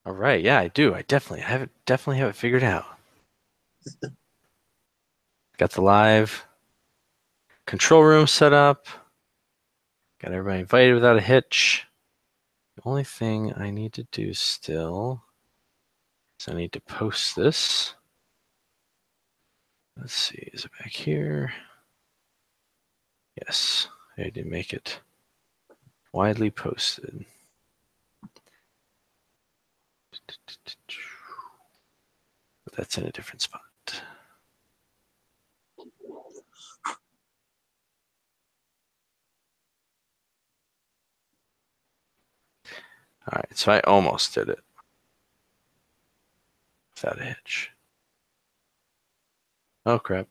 All right, yeah, I do. I definitely have it figured out. Got the live control room set up. Got everybody invited without a hitch. The only thing I need to do still is I need to post this. Let's see, is it back here? Yes, I need to make it widely posted. But that's in a different spot. All right, so I almost did it without a hitch. Oh, crap.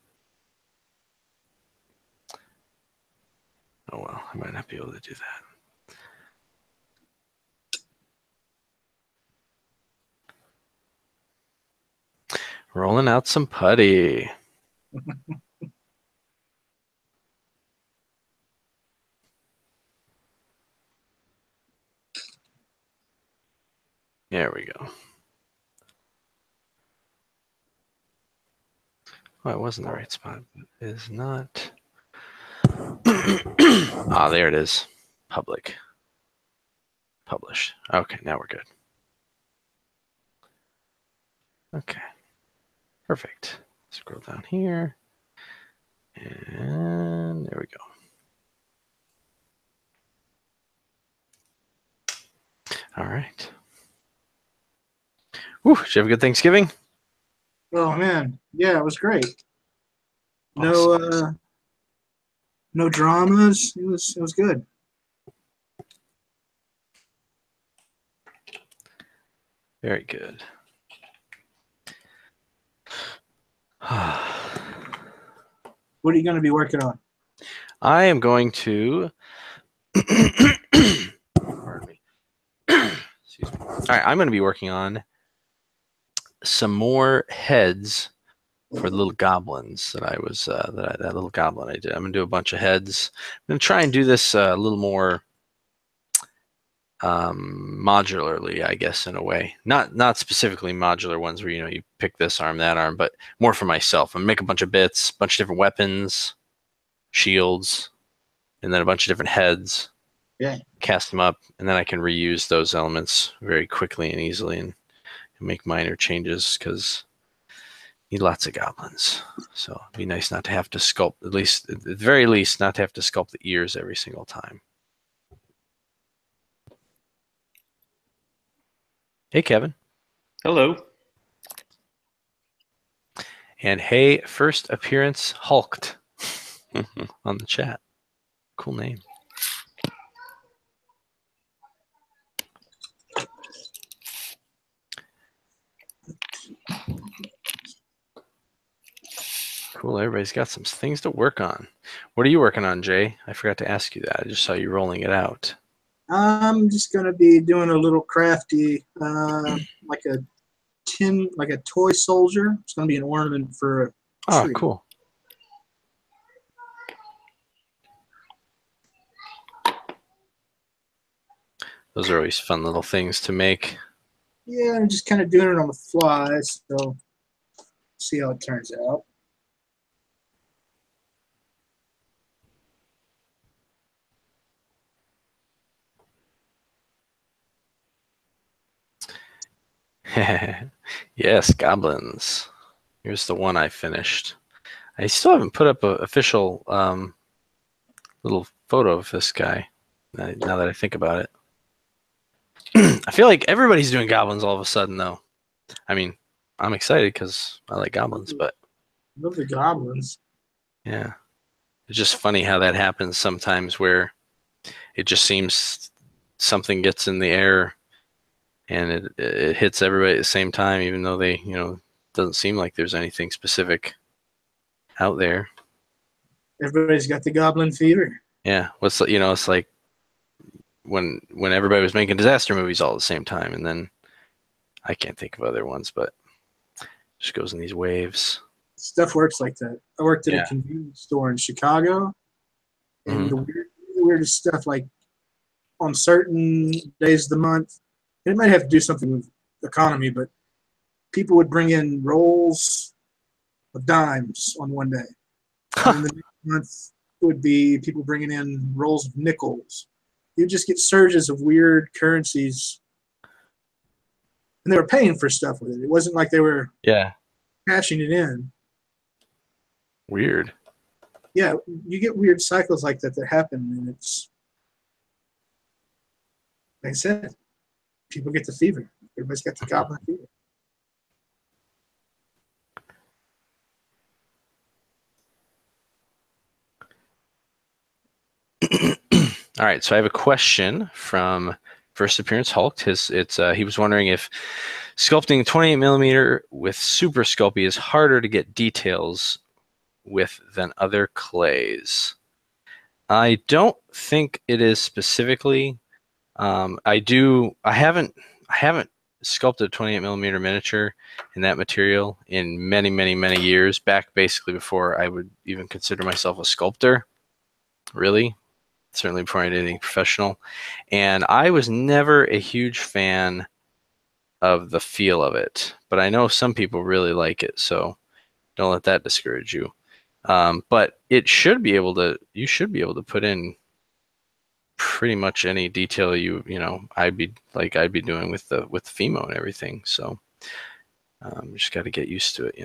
Oh, well, I might not be able to do that. Rolling out some putty. There we go. Oh, it was in the right spot, but it is not. Ah, there it is. Public. Publish. Okay, now we're good. Okay. Perfect. Scroll down here. And there we go. All right. Whew, did you have a good Thanksgiving? Oh man, yeah, it was great. Awesome. No dramas. It was good. Very good. What are you going to be working on? I am going to. Pardon me. Excuse me. All right, I'm going to be working on some more heads for the little goblins that I was that little goblin I did. I'm gonna do a bunch of heads. I'm gonna try and do this a little more modularly, I guess, in a way. Not specifically modular ones where you pick this arm, that arm, but more for myself. I'm gonna make a bunch of bits, a bunch of different weapons, shields, and then a bunch of different heads. Yeah. Cast them up, and then I can reuse those elements very quickly and easily and make minor changes because need lots of goblins. So it'd be nice not to have to sculpt, at the very least, not to have to sculpt the ears every single time. Hey, Kevin. Hello. And hey, first appearance hulked on the chat. Cool name. Cool. Everybody's got some things to work on. What are you working on, Jay? I forgot to ask you that. I just saw you rolling it out. I'm just going to be doing a little crafty, like a toy soldier. It's going to be an ornament for a tree. Oh, cool. Those are always fun little things to make. Yeah, I'm just kind of doing it on the fly, so see how it turns out. Yes, goblins. Here's the one I finished. I still haven't put up an official little photo of this guy, now that I think about it. I feel like everybody's doing goblins all of a sudden, though. I mean, I'm excited because I like goblins, but... Love the goblins. Yeah. It's just funny how that happens sometimes where it just seems something gets in the air and it hits everybody at the same time, even though they, doesn't seem like there's anything specific out there. Everybody's got the goblin fever. Yeah. It's like when everybody was making disaster movies all at the same time, and then I can't think of other ones, but it just goes in these waves. Stuff works like that. I worked at a convenience store in Chicago, and the weirdest stuff, like on certain days of the month, it might have to do something with economy, but people would bring in rolls of dimes on one day. And then the next month it would be people bringing in rolls of nickels. You'd just get surges of weird currencies. And they were paying for stuff with it. It wasn't like they were Yeah. cashing it in. Weird. Yeah, you get weird cycles like that happen, and it's like I said, people get the fever. Everybody's got the goblin fever. All right, so I have a question from First Appearance Hulk. He was wondering if sculpting 28 millimeter with Super Sculpey is harder to get details with than other clays. I don't think it is specifically. I haven't sculpted 28 millimeter miniature in that material in many, many, many years back, basically before I would even consider myself a sculptor, really. Certainly before I did anything professional. And I was never a huge fan of the feel of it, but I know some people really like it, so don't let that discourage you. But it should be able to, you should be able to put in pretty much any detail I'd be doing with Fimo and everything. So just got to get used to it.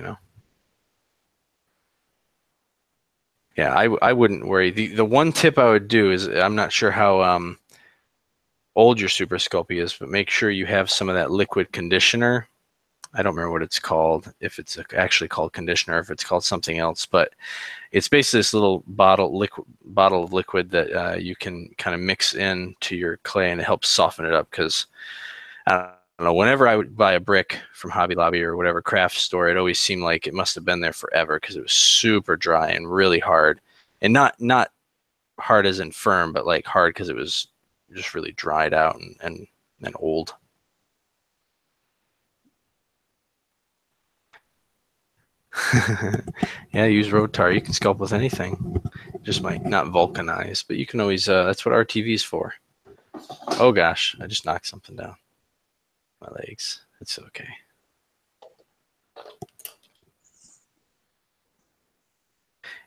Yeah, I wouldn't worry. The one tip I would do is, I'm not sure how old your Super Sculpey is, but make sure you have some of that liquid conditioner. I don't remember what it's called, if it's actually called conditioner, if it's called something else, but it's basically this little bottle of liquid that you can kind of mix into your clay, and it helps soften it up. Because I don't know, whenever I would buy a brick from Hobby Lobby or whatever craft store, it always seemed like it must have been there forever because it was super dry and really hard, and not hard as in firm, but like hard because it was just really dried out and old. Yeah, use Rotar. You can sculpt with anything. Just might not vulcanize, but you can always, that's what RTV's for. Oh gosh, I just knocked something down. My legs. It's okay.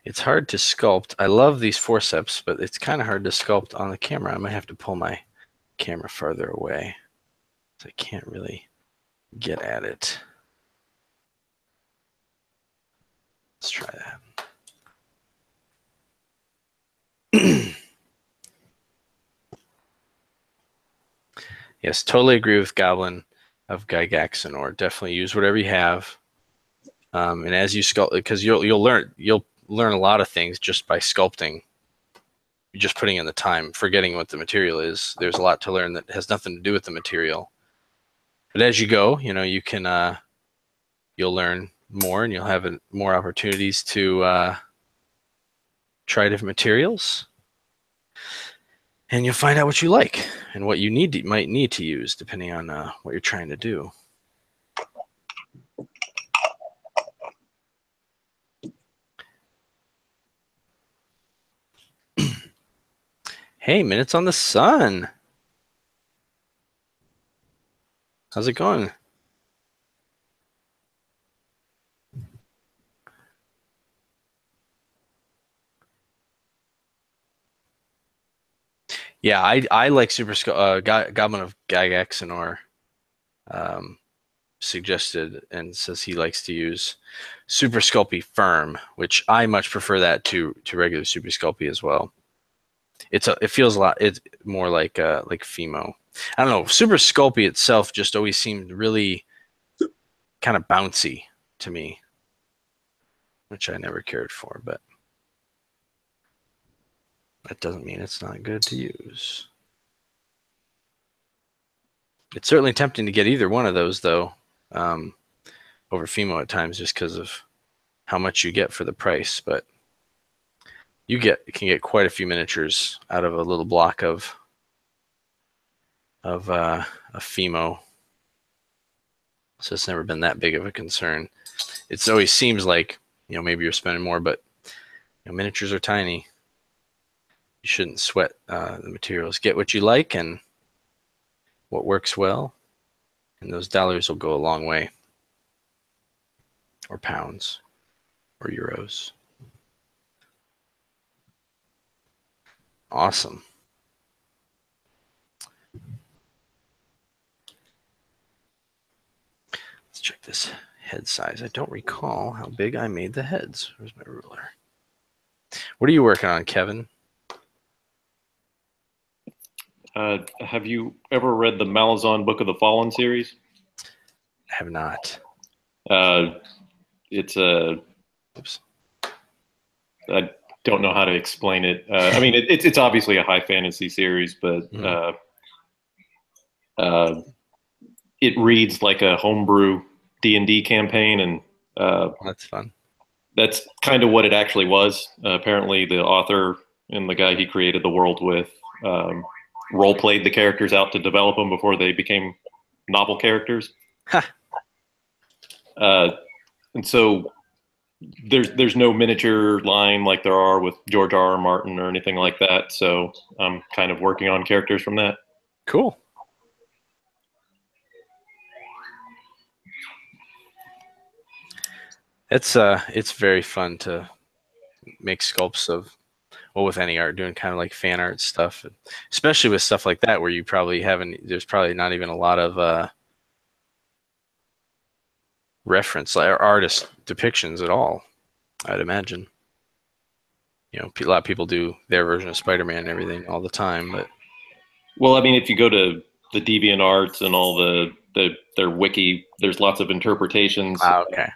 It's hard to sculpt. I love these forceps, but it's kind of hard to sculpt on the camera. I might have to pull my camera farther away, so I can't really get at it. Let's try that. Yes, totally agree with Goblin of Gygaxanor. Definitely use whatever you have. And as you sculpt, because you'll learn a lot of things just by sculpting. You're just putting in the time, forgetting what the material is. There's a lot to learn that has nothing to do with the material. But as you go, you can you'll learn more, and you'll have more opportunities to try different materials, and you'll find out what you like and what you might need to use depending on what you're trying to do. Hey, Minutes on the Sun. How's it going? Yeah, I like Goblin of Gygaxanor suggested and says he likes to use Super Sculpey Firm, which I much prefer that to regular Super Sculpey as well. It feels a lot. It's more like Fimo. I don't know. Super Sculpey itself just always seemed really kind of bouncy to me, which I never cared for. But that doesn't mean it's not good to use. It's certainly tempting to get either one of those, though, over Fimo at times, just because of how much you get for the price. But you can get quite a few miniatures out of a little block of a Fimo. So it's never been that big of a concern. It always seems like, maybe you're spending more, but miniatures are tiny. You shouldn't sweat the materials. Get what you like and what works well, And those dollars will go a long way. Or pounds. Or euros. Awesome. Let's check this head size. I don't recall how big I made the heads. Where's my ruler? What are you working on, Kevin? Have you ever read the Malazan Book of the Fallen series? I have not. It's a. Oops. I don't know how to explain it. I mean, it's obviously a high fantasy series, but it reads like a homebrew D&D campaign, and That's fun. That's kind of what it actually was. Apparently, the author and the guy he created the world with role played the characters out to develop them before they became novel characters. And so there's no miniature line like there are with George R.R. Martin or anything like that. So I'm kind of working on characters from that. Cool. It's very fun to make sculpts of, well, with any art, doing kind of like fan art stuff, especially with stuff like that where you probably haven't, there's probably not even a lot of reference or artist depictions at all, I'd imagine. You know, a lot of people do their version of Spider-Man and everything all the time, but well, I mean, if you go to the DeviantArts and all their wiki, there's lots of interpretations. okay.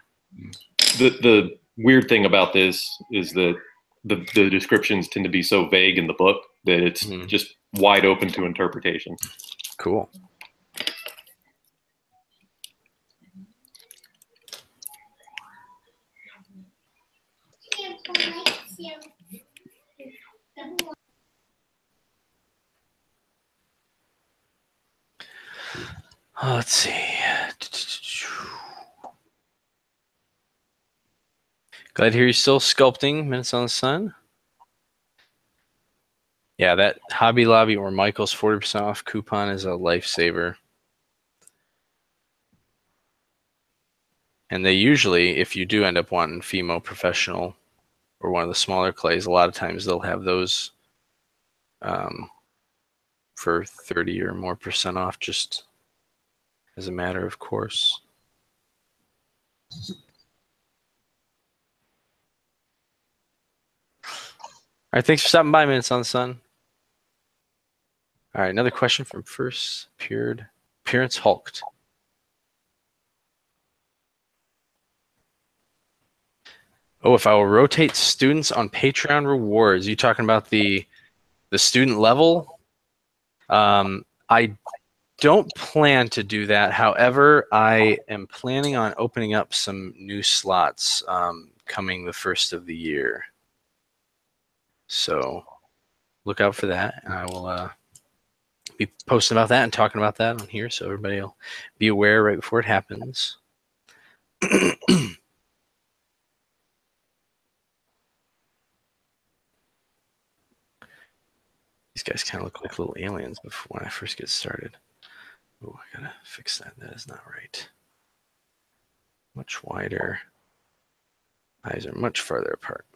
The weird thing about this is that the descriptions tend to be so vague in the book that it's just wide open to interpretation. Cool. Let's see. Glad to hear you're still sculpting Minutes on the Sun. Yeah, that Hobby Lobby or Michael's 40% off coupon is a lifesaver. And they usually, if you do end up wanting Fimo Professional or one of the smaller clays, a lot of times they'll have those for 30 or more % off, just as a matter of course. All right, thanks for stopping by, Minutes on the Sun. All right, another question from First Appearance Hulked. Oh, if I will rotate students on Patreon rewards, you talking about the student level? I don't plan to do that. However, I am planning on opening up some new slots coming the first of the year. So look out for that. And I will be posting about that and talking about that on here, so everybody will be aware right before it happens. These guys kind of look like little aliens before when I first get started. Oh, I gotta fix that. That is not right. Much wider. Eyes are much farther apart.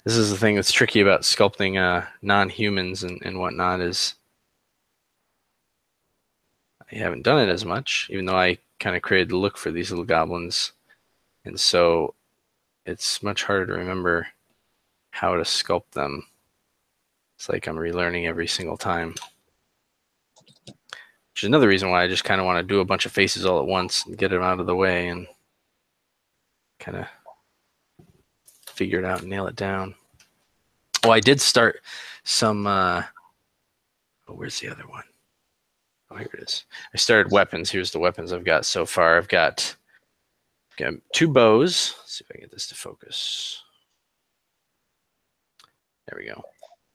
This is the thing that's tricky about sculpting non-humans and whatnot, is I haven't done it as much, even though I kind of created the look for these little goblins. And so it's much harder to remember how to sculpt them. It's like I'm relearning every single time. Which is another reason why I just kind of want to do a bunch of faces all at once and get them out of the way and kind of figure it out and nail it down. Oh, I did start some, where's the other one? Oh, here it is. I started weapons. Here's the weapons I've got so far. I've got 2 bows. Let's see if I can get this to focus. There we go.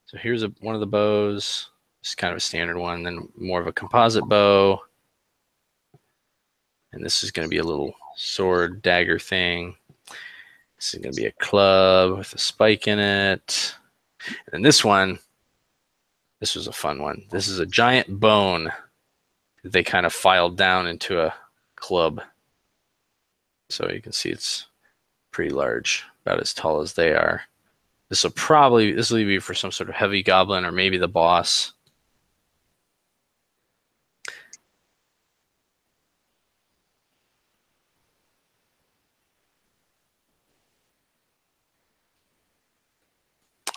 So here's one of the bows. It's kind of a standard one. Then more of a composite bow. And this is going to be a little sword dagger thing. This is going to be a club with a spike in it. And then this one This was a fun one. This is a giant bone that they kind of filed down into a club. So you can see it's pretty large, about as tall as they are. This will be for some sort of heavy goblin or maybe the boss.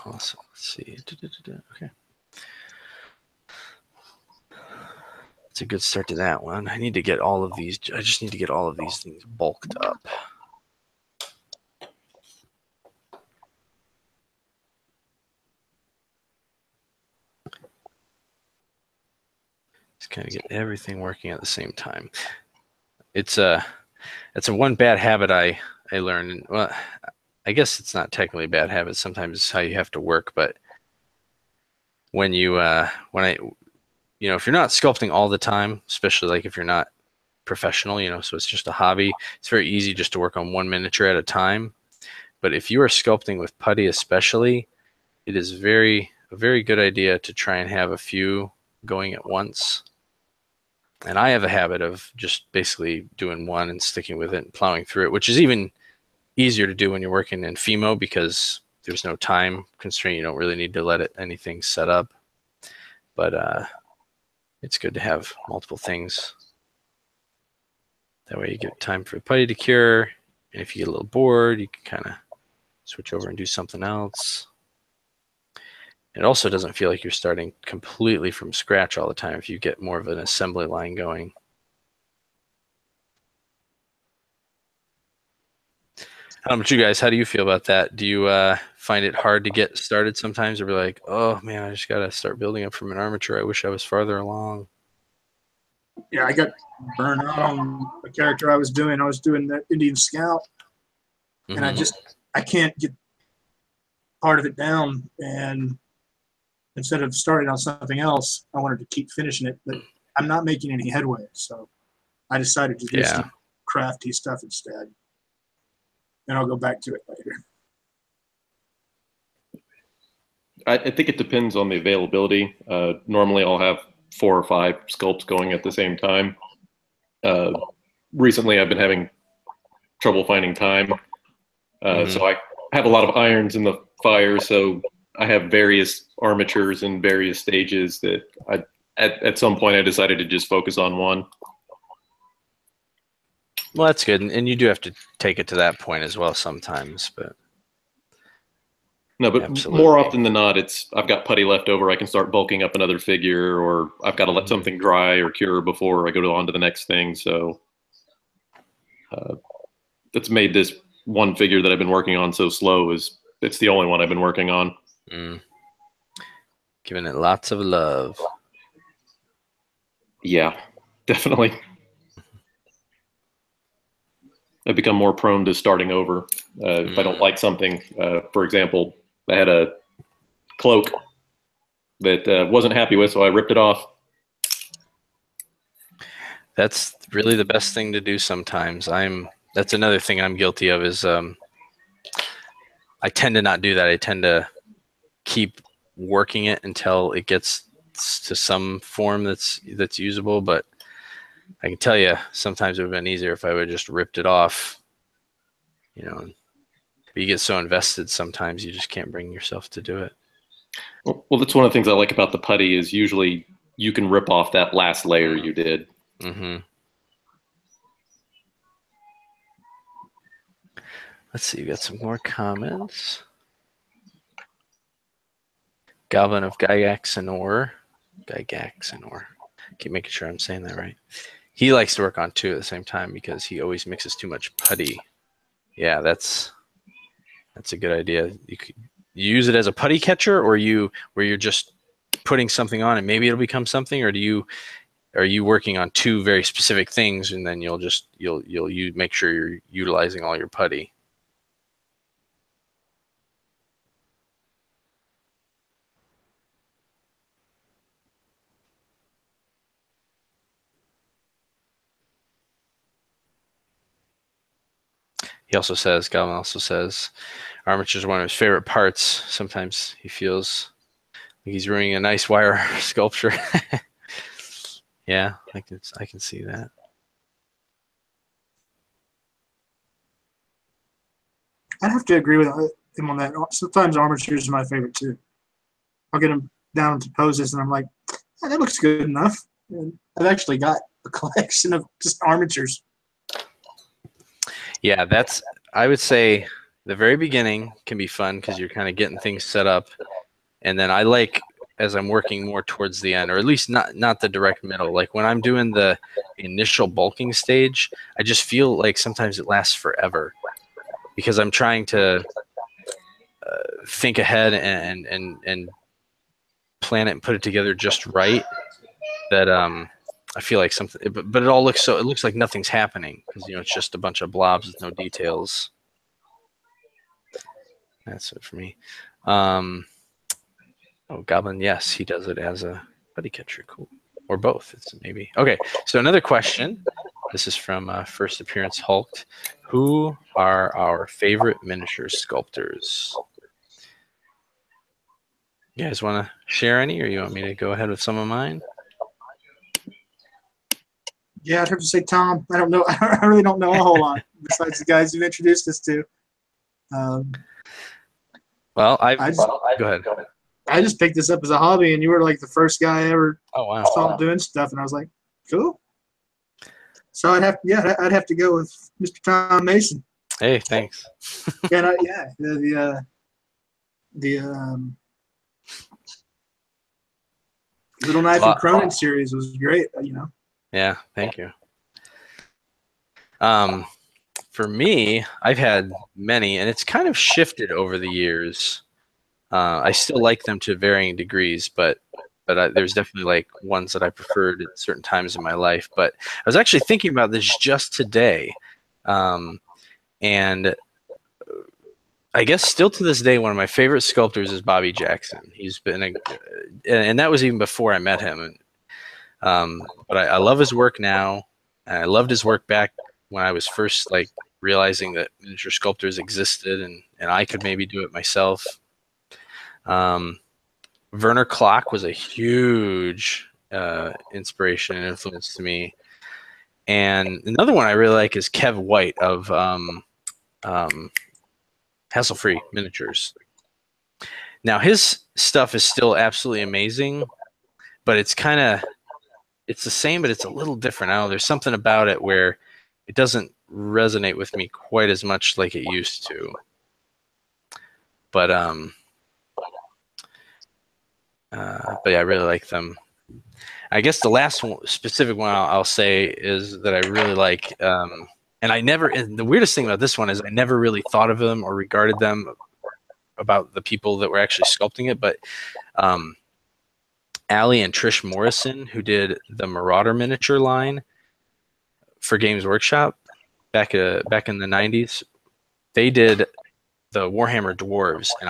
Also, let's see. Okay. It's a good start to that one. I need to get all of these. I just need to get all of these things bulked up. Just kind of get everything working at the same time. It's a one bad habit I learned. Well, I guess it's not technically a bad habit. Sometimes it's how you have to work. But when you if you're not sculpting all the time, especially like if you're not professional, so it's just a hobby, it's very easy just to work on one miniature at a time. But if you are sculpting with putty especially, it is a very good idea to try and have a few going at once. And I have a habit of just basically doing one and sticking with it and plowing through it, which is even easier to do when you're working in Fimo because there's no time constraint. You don't really need to let anything set up. But it's good to have multiple things. That way you get time for the putty to cure. And if you get a little bored, you can kind of switch over and do something else. It also doesn't feel like you're starting completely from scratch all the time if you get more of an assembly line going. I don't know about you guys. How do you feel about that? Do you find it hard to get started sometimes, or be like, oh man, I just got to start building up from an armature. I wish I was farther along. Yeah, I got burned out on a character I was doing. I was doing that Indian Scout, and I can't get part of it down. And instead of starting on something else, I wanted to keep finishing it, but I'm not making any headway. So I decided to do some crafty stuff instead. And I'll go back to it later. I think it depends on the availability. Normally I'll have 4 or 5 sculpts going at the same time. Recently I've been having trouble finding time. So I have a lot of irons in the fire, so I have various armatures in various stages that at some point I decided to just focus on one. Well, that's good, and you do have to take it to that point as well sometimes, but no, but absolutely. More often than not, it's I've got putty left over. I can start bulking up another figure, or I've got to let something dry or cure before I go on to the next thing. So that's made this one figure that I've been working on so slow. It's the only one I've been working on. Giving it lots of love. Yeah, definitely. I've become more prone to starting over. If I don't like something, for example, I had a cloak that wasn't happy with, so I ripped it off. That's really the best thing to do sometimes. That's another thing I'm guilty of is I tend to not do that. I tend to keep working it until it gets to some form that's usable, but I can tell you sometimes it would have been easier if I would have just ripped it off, but you get so invested sometimes you just can't bring yourself to do it. Well, that's one of the things I like about the putty is usually you can rip off that last layer you did. Let's see, we got some more comments. Goblin of Gygaxanor. Keep making sure I'm saying that right. He likes to work on 2 at the same time because he always mixes too much putty. Yeah, that's a good idea. You could use it as a putty catcher, or where you're just putting something on and maybe it'll become something, or are you working on 2 very specific things and then you'll make sure you're utilizing all your putty? Goblin also says, armature is one of his favorite parts. Sometimes he feels He's ruining a nice wire sculpture. Yeah, I can see that. I'd have to agree with him on that. Sometimes armature is my favorite too. I'll get him down to poses, and I'm like, "Oh, that looks good enough." And I've actually got a collection of just armatures. Yeah, I would say the very beginning can be fun because you're kind of getting things set up, and then I like as I'm working more towards the end, or at least not the direct middle. Like when I'm doing the initial bulking stage, I just feel like sometimes it lasts forever because I'm trying to think ahead and plan it and put it together just right. That I feel like something, but it all looks it looks like nothing's happening because it's just a bunch of blobs with no details. That's it for me. Oh, Goblin, yes, he does it as a buddy catcher. Cool. Or both. It's maybe. Okay, so another question. This is from First Appearance Hulked. Who are our favorite miniature sculptors? You guys want to share any, or you want me to go ahead with some of mine? Yeah, I'd have to say Tom. I don't know. I really don't know a whole lot besides the guys you've introduced us to. Well, go ahead. I just picked this up as a hobby, and you were like the first guy I ever saw doing stuff, and I was like, cool. So I'd have to go with Mr. Tom Mason. Hey, thanks. And the Little Knife and Cronin series was great. Yeah, thank you. For me, I've had many, and it's kind of shifted over the years. I still like them to varying degrees, but there's definitely like ones that I preferred at certain times in my life. But I was actually thinking about this just today, and I guess still to this day, one of my favorite sculptors is Bobby Jackson. He's been and that was even before I met him. But I love his work now, and I loved his work back when I was first like realizing that miniature sculptors existed, and I could maybe do it myself. Werner Klock was a huge inspiration and influence to me. And another one I really like is Kev White of Hassle-Free Miniatures. Now his stuff is still absolutely amazing, but it's the same, but it's a little different. I don't know, there's something about it where it doesn't resonate with me quite as much like it used to. But yeah, I really like them. I guess the last specific one I'll say is that I really like, and the weirdest thing about this one is I never really thought of them or regarded them about the people that were actually sculpting it, but Allie and Trish Morrison, who did the Marauder miniature line for Games Workshop back in the 90s, they did the Warhammer Dwarves, and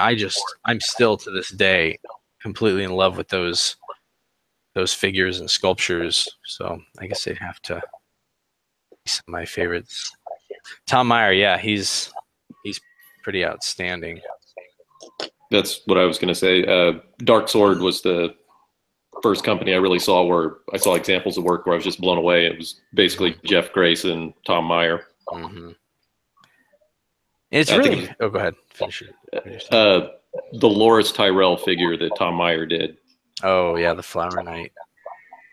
I'm still to this day completely in love with those figures and sculptures. So I guess they'd have to be some of my favorites. Tom Meyer, yeah, he's pretty outstanding. That's what I was going to say. Dark Sword was the first company I really saw where I saw examples of work where I was just blown away. It was basically Jeff Grace and Tom Meyer. Mm-hmm. It's really. Go ahead. Finish it. The Loris Tyrell figure that Tom Meyer did. Oh yeah, the Flower Knight.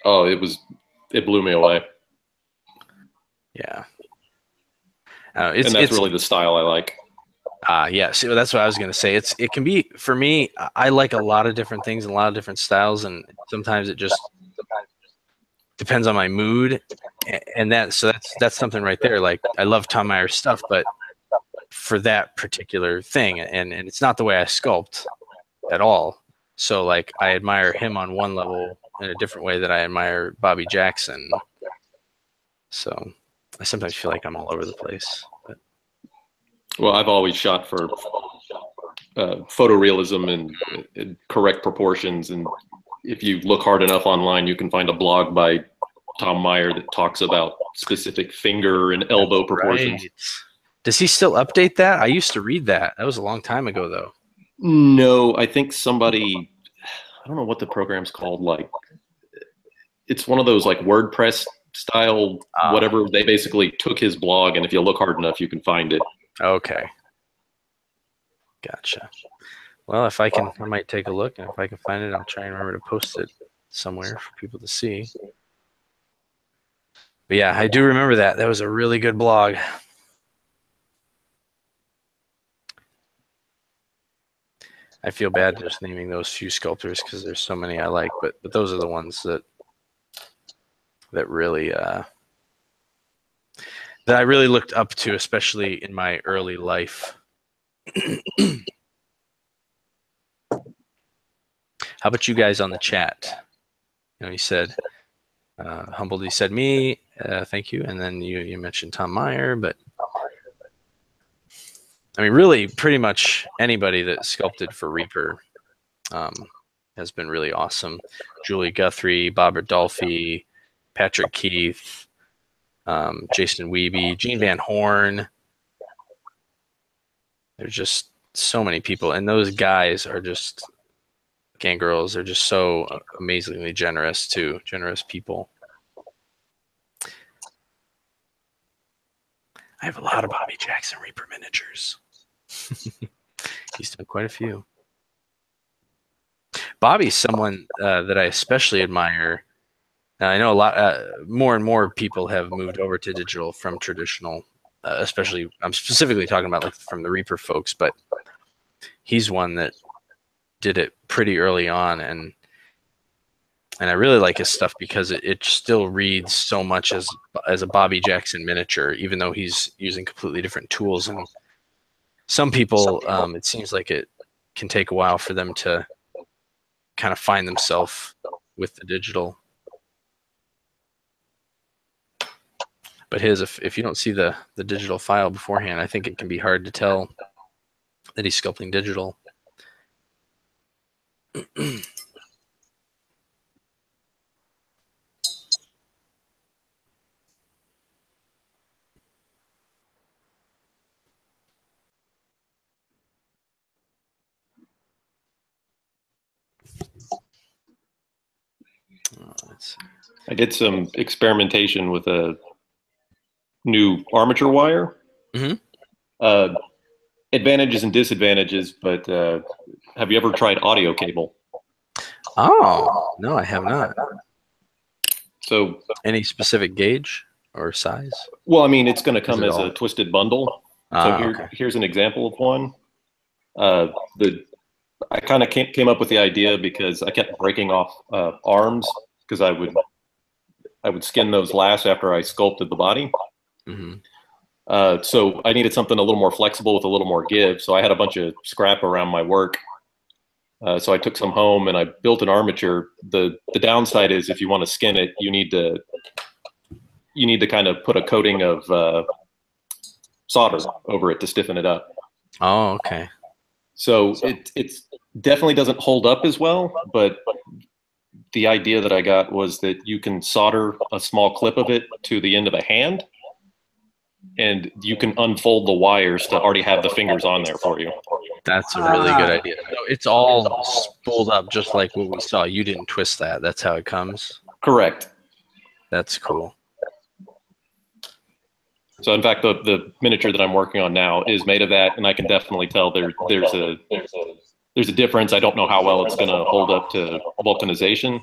Oh, it blew me away. Yeah. And that's really the style I like. Yeah, so that's what I was going to say. It can be, for me, I like a lot of different things and a lot of different styles, and sometimes it just depends on my mood, and that's something right there. Like, I love Tom Meyer's stuff, but for that particular thing, and it's not the way I sculpt at all. So like, I admire him on one level in a different way that I admire Bobby Jackson. So I sometimes feel like I'm all over the place. But. Well, I've always shot for photorealism and correct proportions. And if you look hard enough online, you can find a blog by Tom Meyer that talks about specific finger and elbow proportions. Right. Does he still update that? I used to read that. That was a long time ago, though. No, I think somebody, I don't know what the program's called. Like, it's one of those like WordPress style whatever. They basically took his blog, and if you look hard enough, you can find it. Okay. Gotcha. Well, if I can, I might take a look, and if I can find it, I'll try and remember to post it somewhere for people to see. But yeah, I do remember that. That was a really good blog. I feel bad just naming those few sculptors because there's so many I like, but those are the ones that really that I really looked up to, especially in my early life. How about you guys on the chat? You know, he said, humbled, he said me, thank you. And then you mentioned Tom Meyer, but I mean, really pretty much anybody that sculpted for Reaper has been really awesome. Julie Guthrie, Bob Ridolfi, Patrick Keith, Jason Wiebe, Gene Van Horn. There's just so many people. And those guys are just, and girls are just so amazingly generous too. Generous people. I have a lot of Bobby Jackson Reaper miniatures. He's done quite a few. Bobby's someone that I especially admire. Now, I know a lot, more and more people have moved over to digital from traditional, especially, I'm specifically talking about like from the Reaper folks, but he's one that did it pretty early on, and I really like his stuff because it still reads so much as a Bobby Jackson miniature, even though he's using completely different tools. And some people, it seems like it can take a while for them to kind of find themselves with the digital. But his, if you don't see the digital file beforehand, I think it can be hard to tell that he's sculpting digital. I did some experimentation with a new armature wire. Mm-hmm. Advantages and disadvantages, but have you ever tried audio cable? Oh, no, I have not. So, any specific gauge or size? Well, I mean, it's going to come as a twisted bundle. So okay. Here's an example of one. I kind of came up with the idea because I kept breaking off arms because I would skin those last after I sculpted the body. Mm-hmm. So I needed something a little more flexible with a little more give. So I had a bunch of scrap around my work. So I took some home and I built an armature. The downside is if you want to skin it, you need to kind of put a coating of solder over it to stiffen it up. Oh, okay. So it's definitely doesn't hold up as well, but the idea that I got was that you can solder a small clip of it to the end of a hand, and you can unfold the wires to already have the fingers on there for you. That's a really good idea. So it's all spooled up just like what we saw. You didn't twist that. That's how it comes? Correct. That's cool. So in fact, the miniature that I'm working on now is made of that, and I can definitely tell there's a difference. I don't know how well it's going to hold up to vulcanization,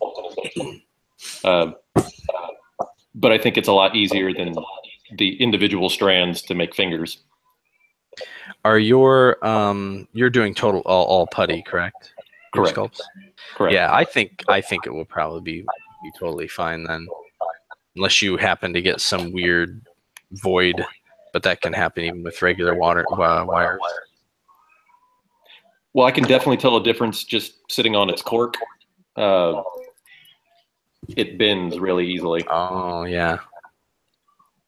but I think it's a lot easier than the individual strands to make fingers. Are you're doing total all putty, correct? Correct. Sculpts? Correct. Yeah, I think it will probably be totally fine then, unless you happen to get some weird void, but that can happen even with regular wires. Well, I can definitely tell a difference just sitting on its cork. It bends really easily. Oh yeah.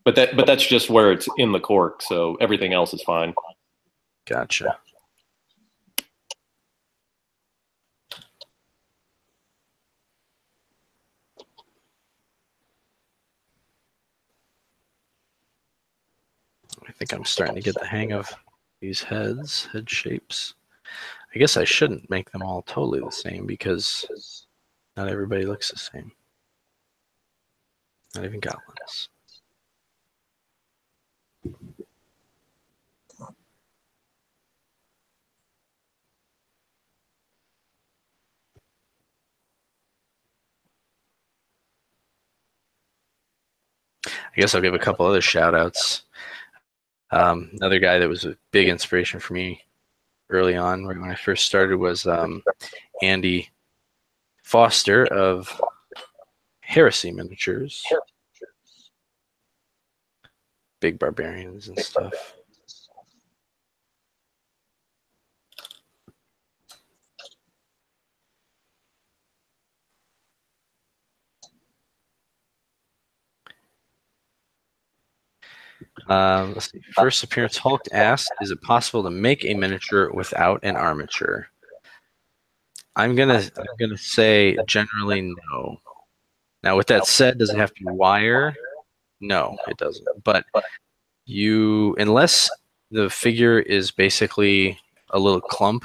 But that's just where it's in the cork, so everything else is fine. Gotcha. I think I'm starting to get the hang of these head shapes. I guess I shouldn't make them all totally the same because not everybody looks the same. Not even goblins. I guess I'll give a couple other shout outs. Another guy that was a big inspiration for me early on, right when I first started, was Andy Foster of Heresy Miniatures. Big barbarians and stuff. Let's see. First appearance, Hulk asked, "Is it possible to make a miniature without an armature?" I'm gonna say generally no. Now, with that said, does it have to be wire? No, it doesn't. But unless the figure is basically a little clump,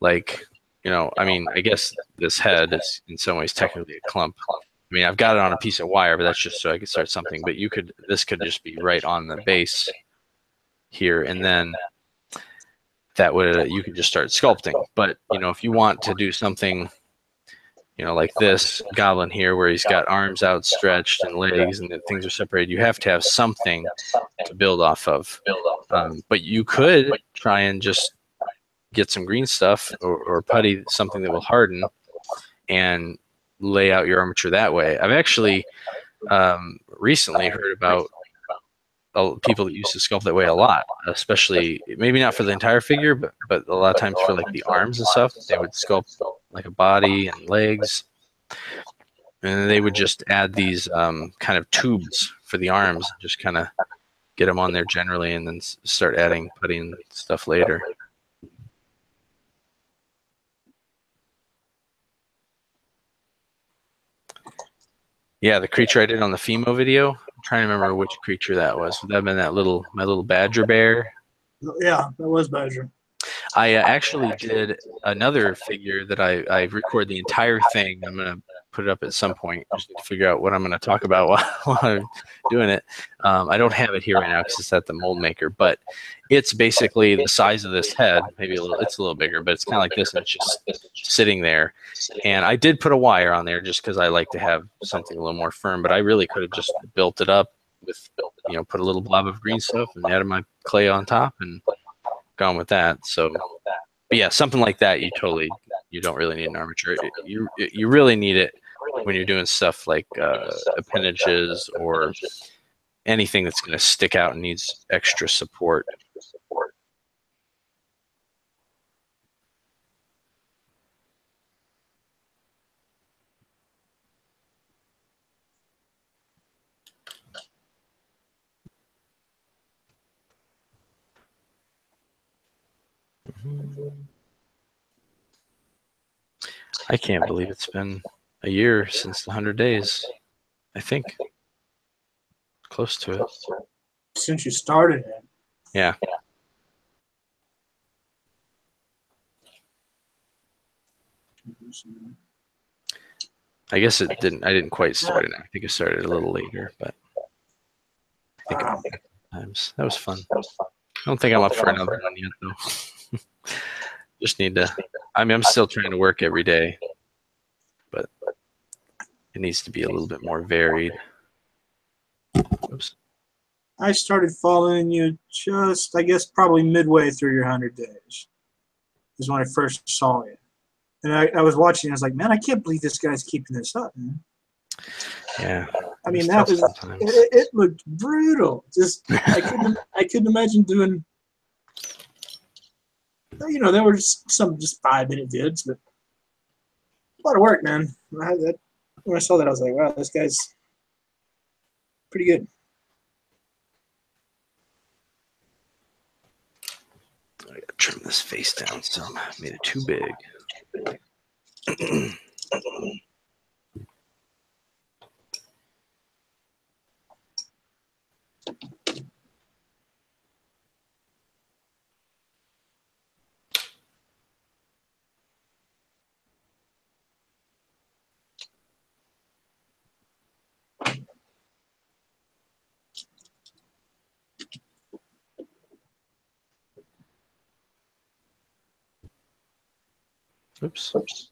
like, I mean, I guess this head is in some ways technically a clump. I mean, I've got it on a piece of wire, but that's just so I could start something. But this could just be right on the base here, and then you could just start sculpting. But if you want to do something, like this goblin here, where he's got arms outstretched and legs, and things are separated, you have to have something to build off of. But you could try and just get some green stuff or putty, something that will harden, and lay out your armature that way. I've actually recently heard about people that used to sculpt that way a lot, especially maybe not for the entire figure, but a lot of times for like the arms and stuff. They would sculpt like a body and legs, and they would just add these kind of tubes for the arms, just kind of get them on there generally, and then start adding putting stuff later. Yeah, the creature I did on the Fimo video. I'm trying to remember which creature that was. Would that have been my little badger bear? Yeah, that was Badger. I actually did another figure that I recorded the entire thing. I'm gonna put it up at some point. Just need to figure out what I'm gonna talk about while I'm doing it. I don't have it here right now because it's at the mold maker, but it's basically the size of this head. Maybe it's a little bigger, but it's kind of like this, and it's just sitting there. And I did put a wire on there just because I like to have something a little more firm. But I really could have just built it up with, put a little blob of green stuff and added my clay on top and gone with that. So, but yeah, something like that, you don't really need an armature. You really need it when you're doing stuff like appendages or anything that's going to stick out and needs extra support. I can't believe it's been a year since the 100 days. I think close to it. Since you started it. Yeah. I guess I didn't quite start it. I think it started a little later, but I think times that was fun. I don't think I'm up for another one yet, though. Just need to. I mean, I'm still trying to work every day, but it needs to be a little bit more varied. Oops. I started following you just, I guess, probably midway through your 100 days is when I first saw you. And I was watching, and I was like, man, I can't believe this guy's keeping this up, man. Yeah. I mean, it looked brutal. Just I couldn't imagine doing. There were some just 5-minute vids, but a lot of work, man. When I saw that, I was like, wow, this guy's pretty good. I gotta trim this face down some. I made it too big. Oops.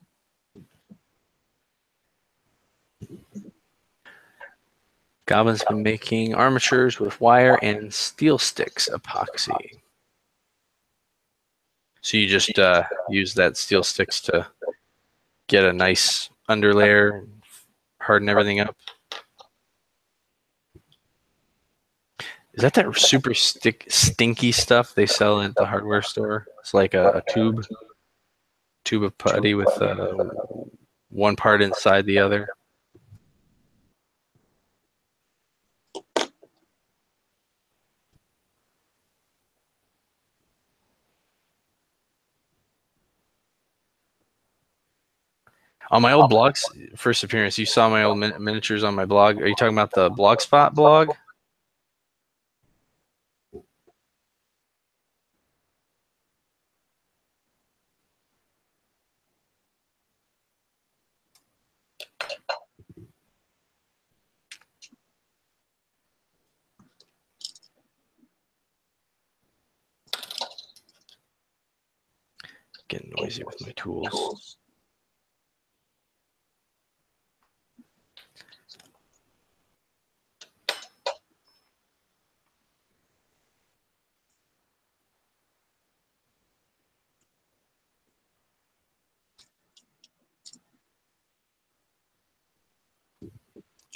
Goblin's been making armatures with wire and steel sticks epoxy. So you just use that steel sticks to get a nice underlayer, harden everything up. Is that super stinky stuff they sell at the hardware store? It's like a tube of putty with one part inside the other. On my old blogs, first appearance, you saw my old miniatures on my blog. Are you talking about the Blogspot blog? Getting noisy with my tools.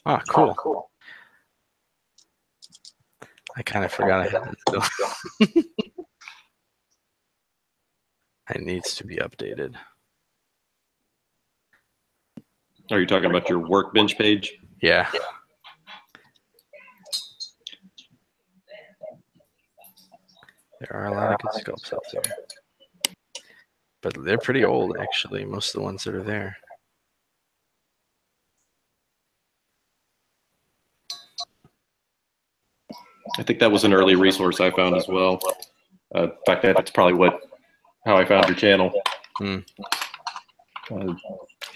Ah, cool. I kind of forgot I had that still. It needs to be updated. Are you talking about your workbench page? Yeah. There are a lot of good sculpts out there. But they're pretty old, actually, most of the ones that are there. I think that was an early resource I found as well. In fact, that's probably how I found your channel. A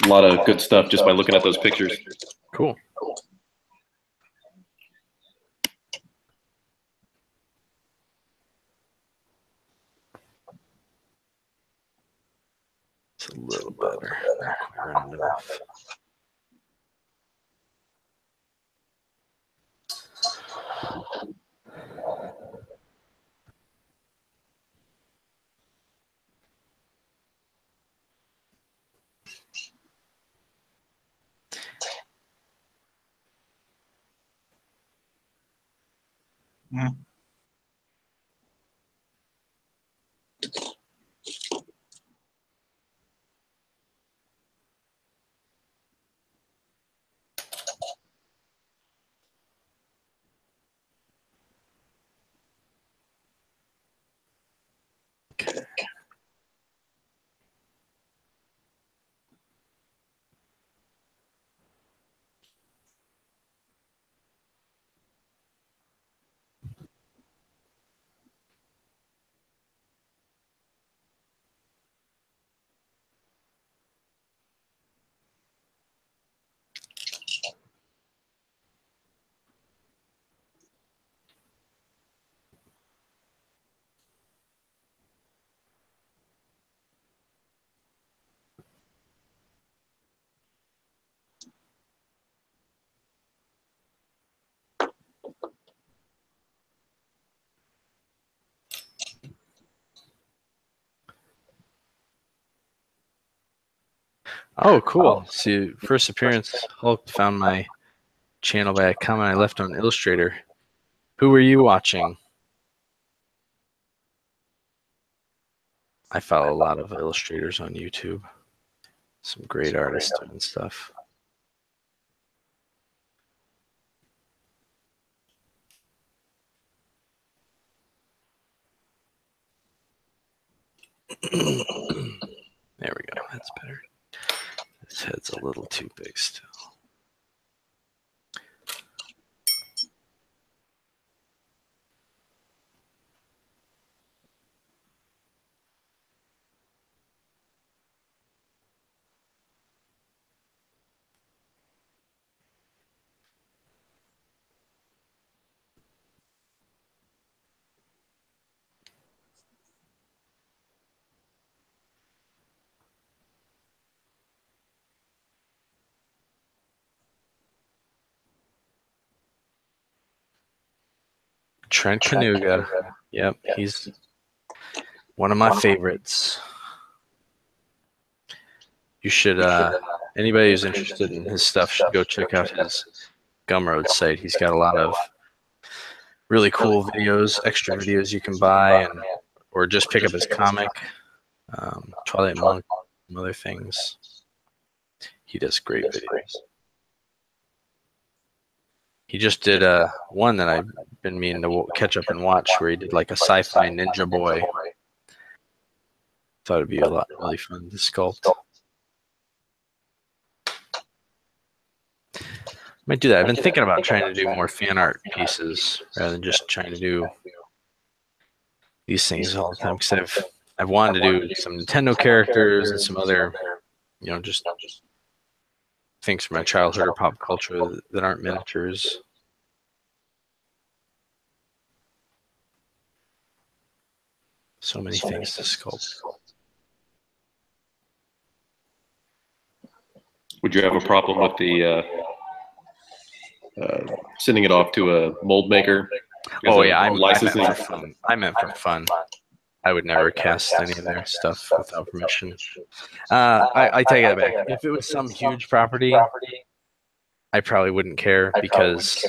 lot of good stuff just by looking at those pictures. Cool. It's a little better. Not quite round enough. Mm. Okay. Oh, cool. See, first appearance, Hulk found my channel by a comment I left on Illustrator. Who were you watching? I follow a lot of illustrators on YouTube. Some great artists doing stuff. There we go. That's better. This head's a little too big still. Trent Kanuga. Yep, he's one of my favorites. You should, anybody who's interested in his stuff should go check out his Gumroad site. He's got a lot of really cool videos, extra videos you can buy, or just pick up his comic, Twilight Monk, and other things. He does great videos. He just did one that I've been meaning to catch up and watch, where he did like a sci-fi ninja boy. Thought it'd be a lot really fun to sculpt. Might do that. I've been thinking about trying to do more fan art pieces rather than just trying to do these things all the time. Because I've wanted to do some Nintendo characters and some other, just things from my childhood or pop culture that aren't miniatures. So many things to sculpt. Would you have a problem with the sending it off to a mold maker? Oh yeah, I meant licensing. for fun. I meant for fun. I would never cast any of their stuff without permission. I take that back. If it was some huge property, I probably wouldn't care because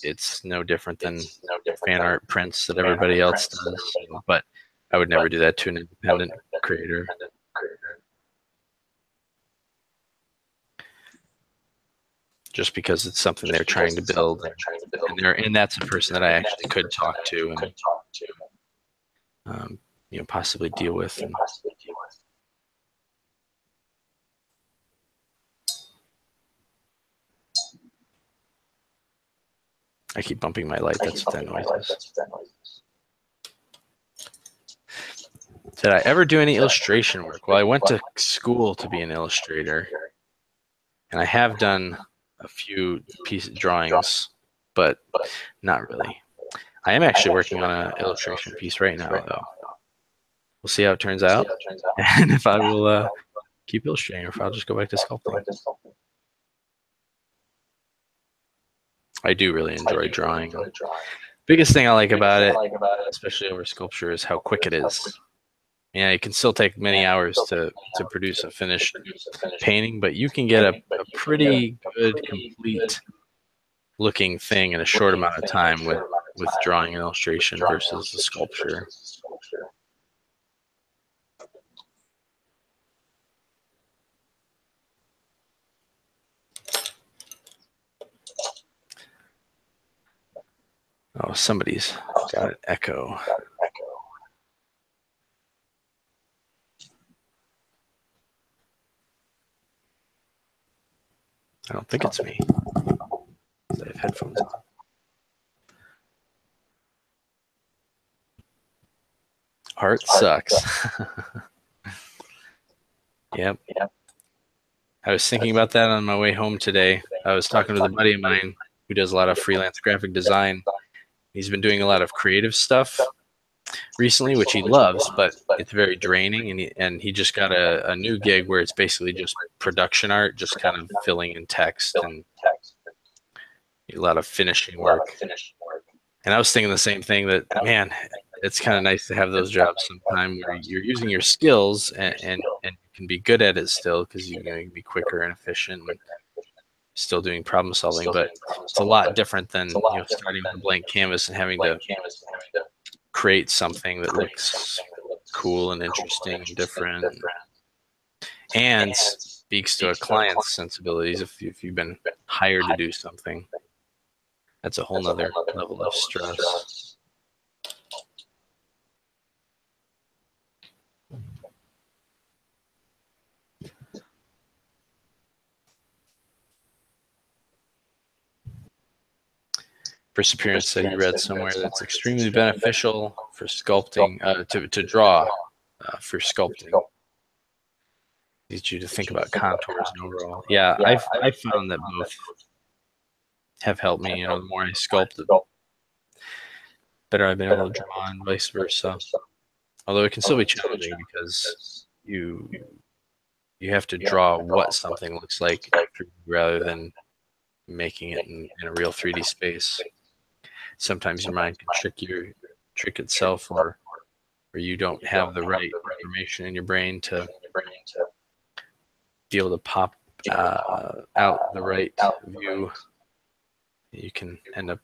it's no different than fan art prints that everybody else does. But I would never do that to an independent creator. Just because it's something they're trying to build, and that's a person that I actually could talk to and possibly deal with. I keep bumping my light. That's what that noise is. Did I ever do any illustration work? Well, I went to school to be an illustrator, and I have done a few drawings, but not really. I am actually working on an illustration piece right now, though. We'll see how it turns out, and if I will keep illustrating, or if I'll just go back to sculpting. I do really enjoy drawing. Biggest thing I like about it, especially over sculpture, is how quick it is. Yeah, it can still take many hours to produce a finished painting, but you can get a pretty good, complete looking thing in a short amount of time with drawing and illustration versus the sculpture. Oh, somebody's got an echo. I don't think it's me. I have headphones on. Art sucks. Yep. I was thinking about that on my way home today. I was talking with a buddy of mine who does a lot of freelance graphic design. He's been doing a lot of creative stuff recently, which he loves, but it's very draining. And he just got a new gig where it's basically just production art, just kind of filling in text and a lot of finishing work. And I was thinking the same thing, that, man, it's kind of nice to have those jobs sometime where you're using your skills and you can be good at it still, because you can be quicker and efficient and still doing problem solving. But it's a lot different than starting with a blank canvas and having to create something that looks cool and interesting and different and speaks to a client's sensibilities. If you've been hired to do something, that's a whole nother level of stress. First appearance said he read somewhere that's extremely beneficial for sculpting, to draw for sculpting. Needs you to think about contours and overall. Yeah, I've found that both have helped me. The more I sculpt, the better I've been able to draw, and vice versa. Although it can still be challenging because you have to draw what something looks like rather than making it in a real 3D space. sometimes your mind can trick itself, or you don't have the right information in your brain to be able to pop out the right view. You can end up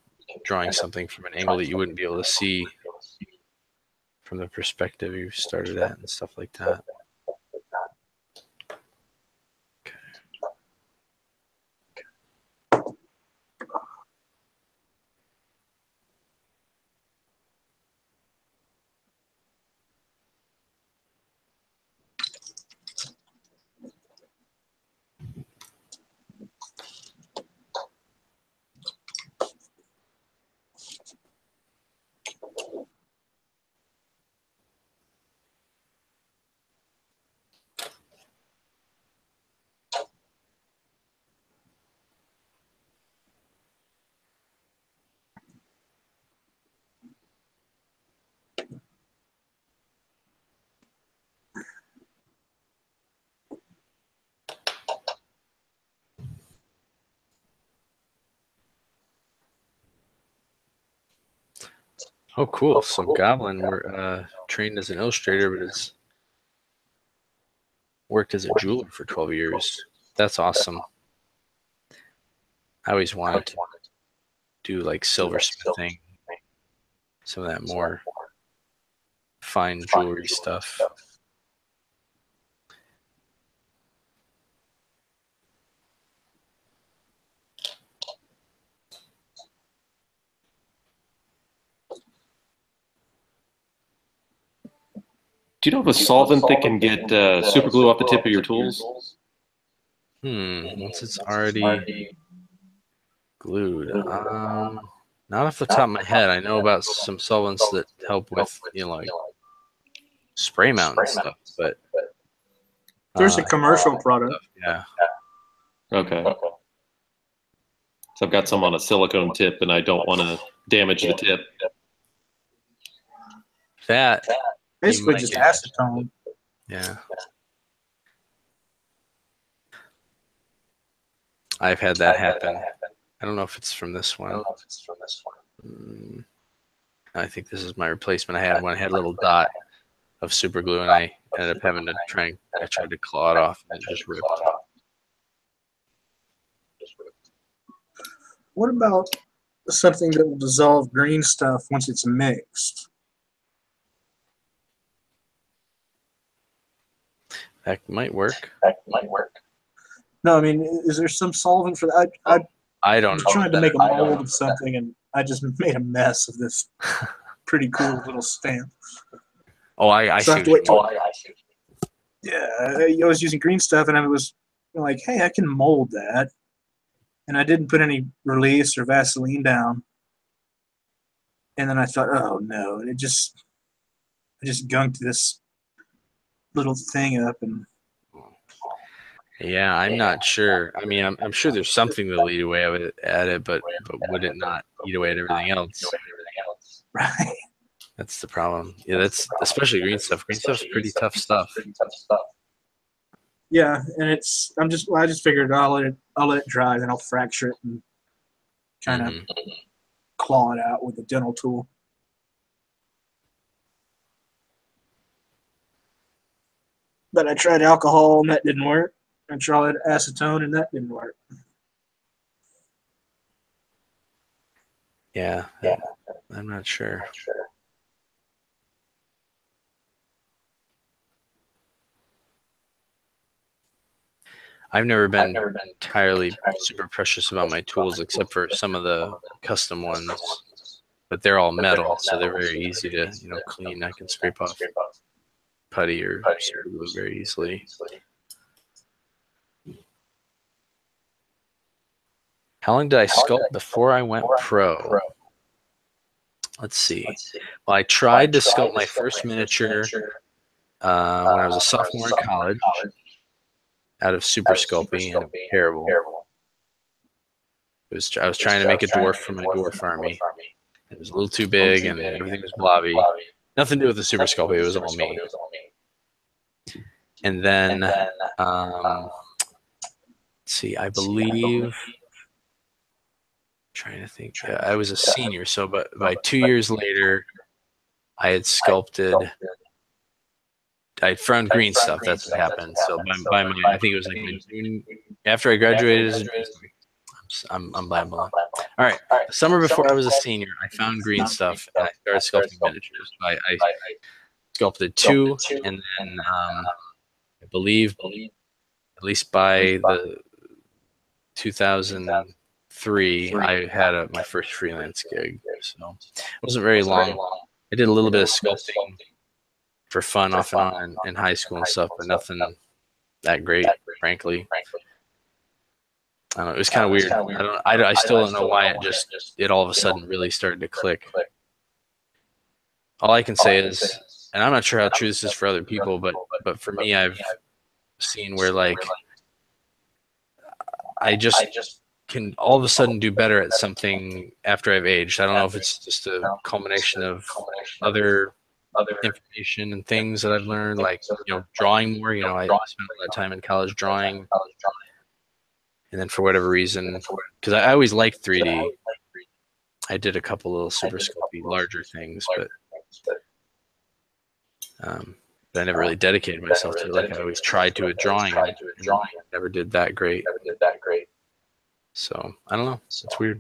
drawing something from an angle that you wouldn't be able to see from the perspective you started at and stuff like that. Oh, cool. So Goblin were trained as an illustrator, but has worked as a jeweler for 12 years. That's awesome. I always wanted to do like silversmithing, some of that more fine jewelry stuff. Do you know of a solvent that can get super glue off the tip of your tools? Once it's already glued. Not off the top of my head. I know about some solvents that help with, like spray mount and stuff, but There's a commercial product. yeah. Okay. So I've got some on a silicone tip, and I don't want to damage the tip. That Basically just acetone. Yeah. I've had that happen. I don't know if it's from this one. I think this is my replacement. I had one. I had a little dot of super glue, and I ended up having to I tried to claw it off, and it just ripped. What about something that will dissolve green stuff once it's mixed? That might work. No, I mean, is there some solvent for that? I don't was know. trying to make a mold of something, and I just made a mess of this pretty cool little stamp. Oh, I So see. Yeah, I was using green stuff, and I was like, hey, I can mold that. And I didn't put any release or Vaseline down. And then I thought, oh no, and I just gunked this little thing up. And yeah, I'm not sure. I mean, I'm sure there's something that'll eat away at it, but would it not eat away at everything else? Right. That's the problem. Yeah, that's especially green stuff. Green stuff's pretty tough stuff. Yeah, and I just figured I'll let it dry, then I'll fracture it and kind of claw it out with a dental tool. But I tried alcohol and that didn't work. I tried acetone and that didn't work. Yeah, I'm not sure. I've never been entirely super precious about my tools, except for some of the custom ones. But they're all metal, so they're very easy to clean. I can scrape off putty or super glue very easily. How long did I sculpt before I went pro? Let's see. Well, I tried to sculpt my first miniature when I was a sophomore in college out of Super Sculpey, and it was terrible. I was trying to make a dwarf for my dwarf army. It was a little too big, and everything was blobby. Nothing to do with the Super Sculpey. It was all me. And then, let's see. I believe trying to think. I was a senior, so but by 2 years later, I had sculpted. I found green stuff. That's what happened. So by my, I think it was like my June after I graduated as a junior. I'm blabbling. All right, the summer before I was a senior, I found green stuff and I started sculpting miniatures. I sculpted two, and then I believe at least by the 2003, I had my first freelance gig. So it wasn't very long. I did a little bit of sculpting for fun off and on in high school and stuff, but nothing that great, frankly. I don't know. It was kind of weird. I still don't know why it all of a sudden really started to click. All I can say is, and I'm not sure how true this is for other people, but for me, I've seen where like I just can all of a sudden do better at something after I've aged. I don't know if it's just a culmination of other information and things that I've learned, like, drawing more. I spent a lot of time in college drawing, and then for whatever reason, because I always liked 3D, I did a couple little super sculpty larger things, but I never really dedicated myself to it. Like, I always tried to a drawing and never did that great. So I don't know. It's weird.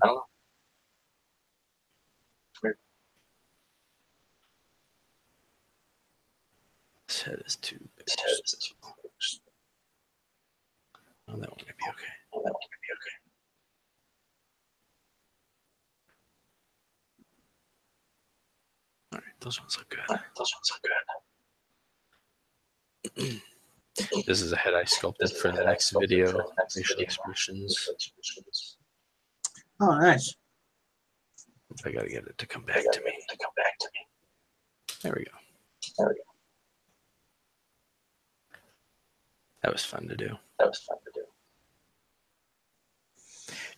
This head is too big. Oh, that one could be okay. All right, those ones look good. This is a head I sculpted for the next video. Facial expressions. Oh, nice. I gotta get it to come back to me. There we go. That was fun to do.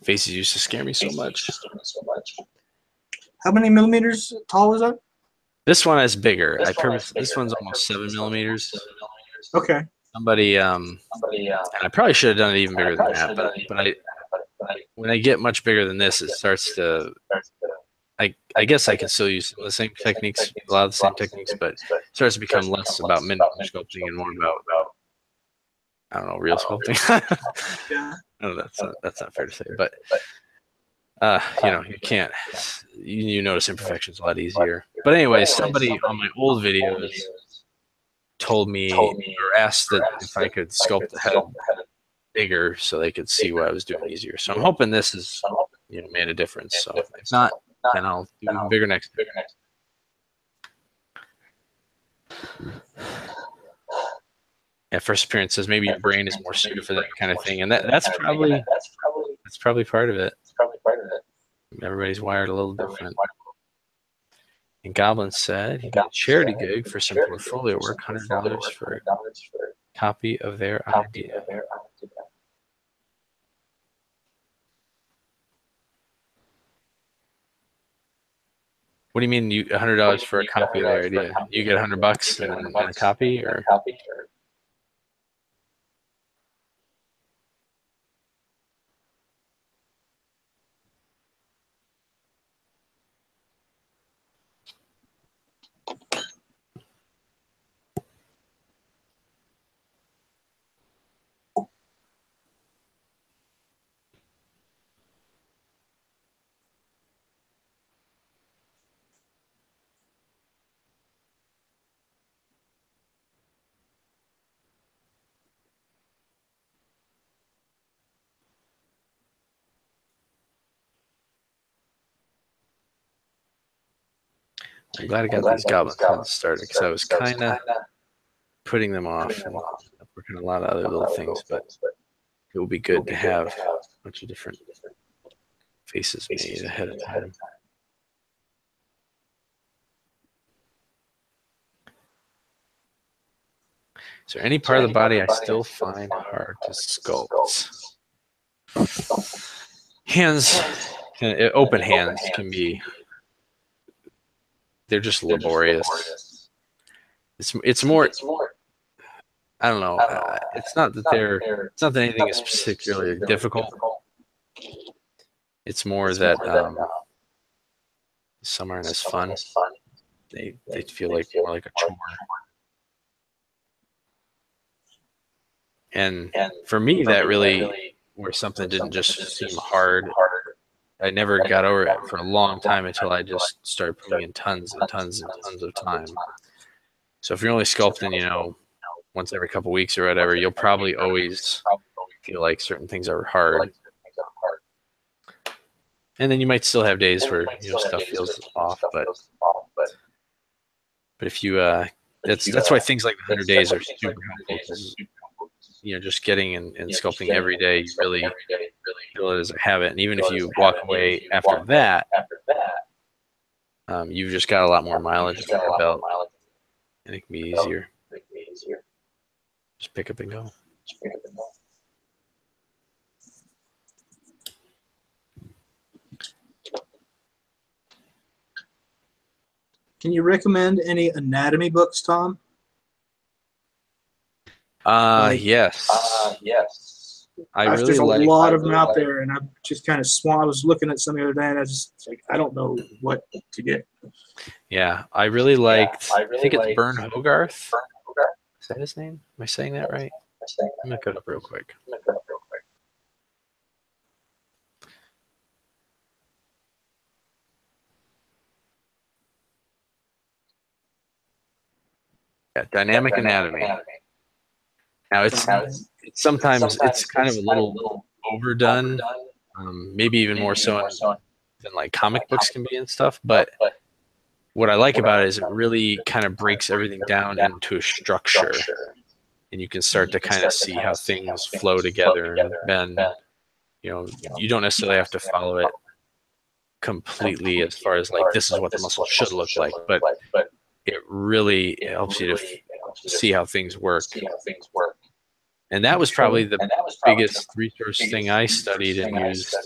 Faces used to scare me so much. How many millimeters tall is that? This one is bigger. This one's almost 7 millimeters. Okay. Somebody, and I probably should have done it even bigger than that, but when I get much bigger than this, it starts to. I guess I can still use some of the same techniques, a lot of the same techniques, but it starts to become less about miniature sculpting and more about, I don't know, real sculpting. Yeah. No, that's not fair to say, but you can't. You notice imperfections a lot easier. But anyway, somebody on my old videos told me or asked that if I could sculpt the head bigger so they could see what I was doing easier. So I'm hoping this has made a difference. So if not, then I'll do even bigger next time. Yeah, first appearance says maybe your brain is more suited for that kind of thing, and that's probably part of it. Everybody's wired a little different. And Goblin said he got a charity gig for some portfolio work, $100 for a copy of their idea. What do you mean $100 for a copy of their idea? You get $100 and a copy, or? I'm glad I got these goblin heads started because I was kind of putting them off and working a lot of other little things, but it will be good to have a bunch of different faces made ahead of time. Is there any part of the body I still find hard to sculpt? Hands, open hands can be. They're just laborious. It's more. I don't know. It's not that anything is particularly difficult. It's more that some aren't as fun. They feel like more like a chore. And for me, that really where something didn't just seem hard. I never got over it for a long time until I just started putting in tons and tons and tons of time. So if you're only sculpting, you know, once every couple weeks or whatever, you'll probably always feel like certain things are hard. And then you might still have days where, you know, stuff feels off, but if you that's why things like the 100 days are super helpful, because you know, just getting and sculpting every day, you really feel it as a habit. And even if you walk away after that, you've just got a lot more mileage under your belt, and it can be easier. Just pick up and go. Can you recommend any anatomy books, Tom? Yes. There's a lot of them out there, and I'm just kind of I was looking at some the other day, and I was just like, I don't know what to get. Yeah, I really liked. I think it's Bern Hogarth. Is that his name? Am I saying that right? I'm gonna look it up real quick. Yeah, Dynamic Anatomy. Now it's sometimes it's kind of a little overdone, maybe even more so than like comic books can be and stuff. But what I like about it is it really kind of breaks everything down into a structure, and you can start to kind of see how things flow together. And then, you know, you don't necessarily have to follow it completely as far as like this is what the muscle should look like, but it really helps you to see how things work. And that was probably the biggest resource thing I studied and used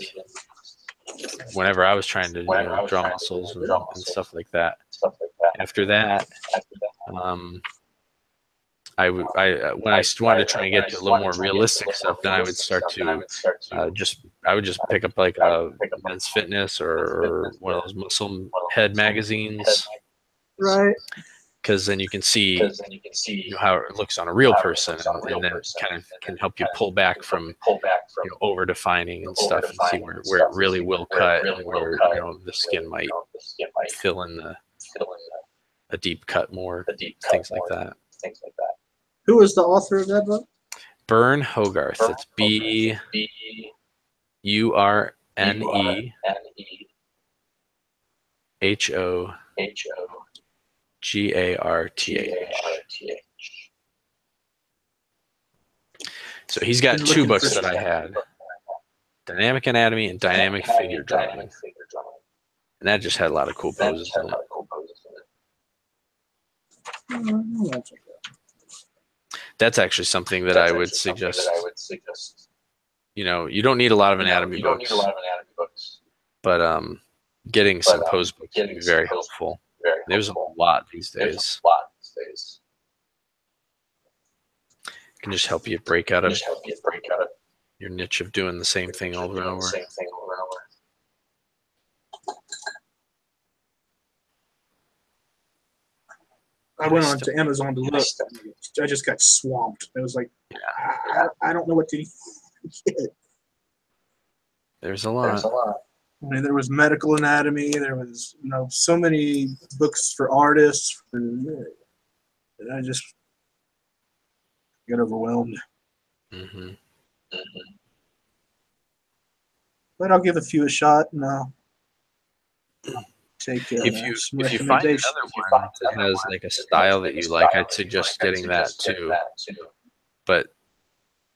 whenever I was trying to, you know, draw muscles and stuff like that. After that, when I wanted to try and get to a little more realistic stuff, then I would start to I would just pick up like a Men's Fitness or one of those muscle head magazines, right? Because then you can see, you know, how it looks on a real person, and then it kind of can help you pull back from, you know, over defining and stuff, and see where it really will cut, and where, you know, the skin might fill in a deep cut more, things like that. Who is the author of that book? Bern Hogarth. It's BURNEHOGARTH. So he's got two books that I had: Dynamic Anatomy and Dynamic Figure Drawing, and that just had a lot of cool poses in it. That's actually something that I would suggest. You know, you don't need a lot of anatomy books, but getting some pose books can be very helpful. There's a lot these days. It can just help you break out of your niche of doing the same thing over and over. I went on to Amazon to look. I just got swamped. It was like, I don't know what to get. There's a lot. I mean, there was medical anatomy. There was, you know, so many books for artists. And I just got overwhelmed. Mm-hmm. But I'll give a few a shot, and I'll take if you find another one that has like a style that you like, I'd suggest getting that too. But,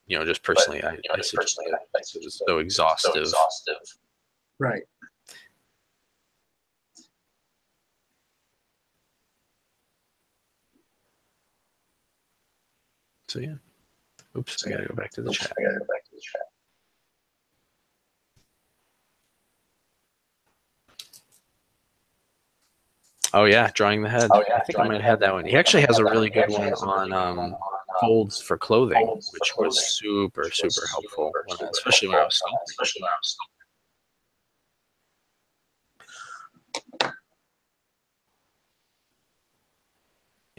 you know, just personally, I suggest it. It was so exhaustive. Right. So yeah. Oops, I gotta go back to the chat. Oh yeah, Drawing the Head. I think I might have had that one. He actually has a really good one on folds for clothing, which was super helpful, especially when I was sculpting.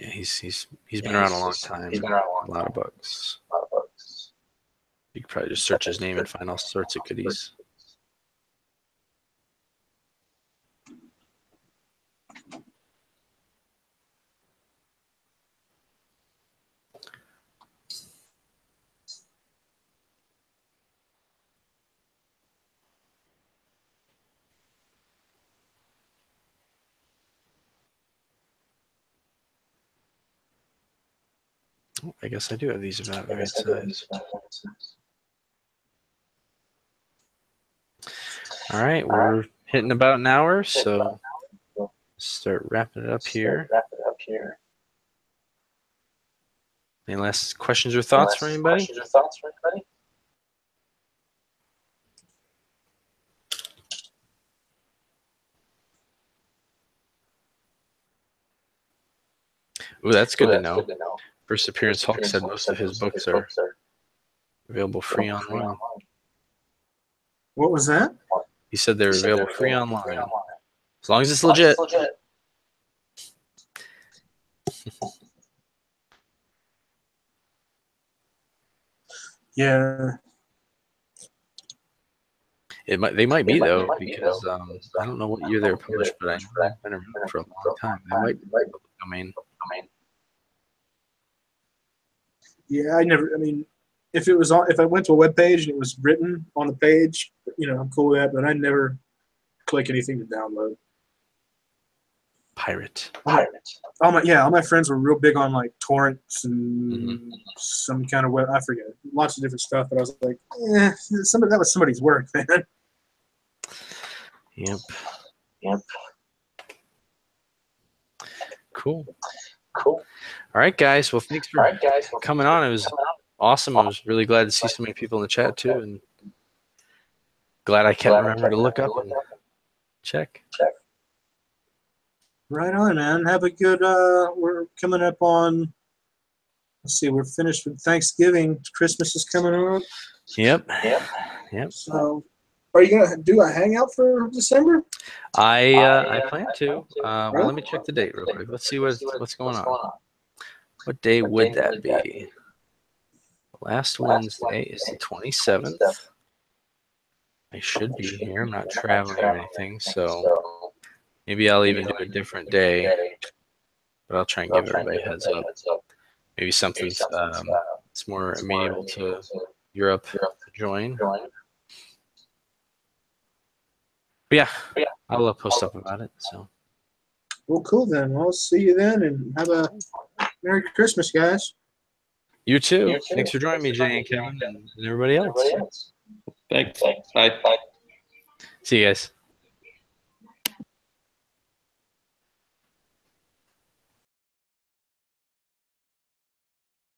Yeah, he's been around a long time. He's been around a long A lot time. of books. A lot of books. You could probably just search his name and find all sorts of goodies. Oh, I guess I do have these about the right size. All right, we're hitting about an hour, so start wrapping it up here. Any last questions or thoughts for anybody? Ooh, that's good to know. First Appearance Hulk said most of his books are available free online. What was that? He said they're available free online. As long as it's legit. Yeah. They might be though, because I don't know what year they were published, but I know they've been around for a long time. They might be public domain. Yeah, I mean, if I went to a web page and it was written on the page, I'm cool with that, but I never click anything to download. Pirate. All my friends were real big on like torrents and some kind of web. I forget, lots of different stuff. But I was like, that was somebody's work, man. Yep. Cool. All right, guys. Well, thanks for coming on. It was awesome. I was really glad to see so many people in the chat too, and glad I kept remembering to look up and check. Right on, man. Have a good. We're coming up on. Let's see. We're finished with Thanksgiving. Christmas is coming up. Yep. So, are you gonna do a hangout for December? I plan to. Well, let me check the date real quick. Let's see what's going on. What day would that be? Last Wednesday is the 27th. I should be here. I'm not traveling or anything, so maybe I'll even do a different day. But I'll try and give everybody a heads up. Maybe something it's more amenable to Europe to join. But yeah, I'll post up about it. So. Well, cool then. I'll see you then, and have a Merry Christmas, guys. You too. Thanks for joining me, Jay and Kevin, and everybody else. Thanks. Bye. See you guys.